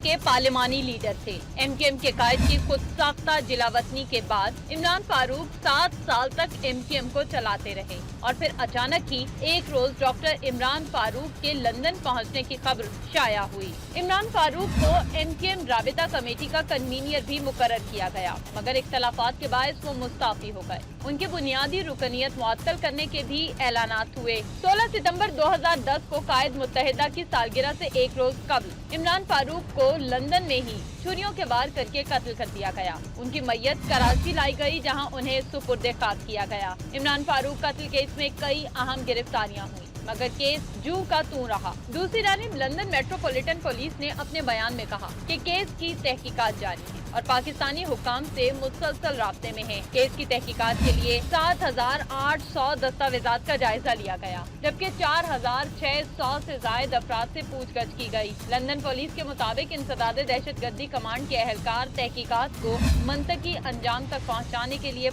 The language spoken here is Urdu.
کے پارلیمانی لیڈر تھے۔ ایم کیو ایم کے قائد کی خود ساختہ جلا وطنی کے بعد عمران فاروق 7 سال تک ایم کیو ایم کو چلاتے رہے اور پھر اچانک ہی ایک روز ڈاکٹر عمران فاروق کے لندن پہنچنے کی خبر شائع ہوئی۔ عمران فاروق کو ایم کیو ایم رابطہ کمیٹی کا کنوینر بھی مقرر کیا گیا، مگر اختلافات کے باعث وہ مستعفی ہو گئے۔ ان کی بنیادی رکنیت معطل کرنے کے بھی اعلانات ہوئے۔ 16 ستمبر 2010 کو قائد متحدہ کی سالگرہ سے ایک روز قبل عمران فاروق کو لندن میں ہی چھریوں کے وار کر کے قتل کر دیا گیا۔ ان کی میت کراچی لائی گئی جہاں انہیں سپرد خاک کیا گیا۔ عمران فاروق قتل کیس میں کئی اہم گرفتاریاں ہوئیں، مگر کیس جو کا توں رہا۔ دوسری جانب لندن میٹروپولیٹن پولیس نے اپنے بیان میں کہا کہ کیس کی تحقیقات جاری ہیں اور پاکستانی حکام سے مسلسل رابطے میں ہیں۔ کیس کی تحقیقات کے لیے 7800 دستاویزات کا جائزہ لیا گیا، جبکہ 4600 سے زائد افراد سے پوچھ گچھ کی گئی۔ لندن پولیس کے مطابق انسداد دہشت گردی کمانڈ کے اہلکار تحقیقات کو منطقی انجام تک پہنچانے کے لیے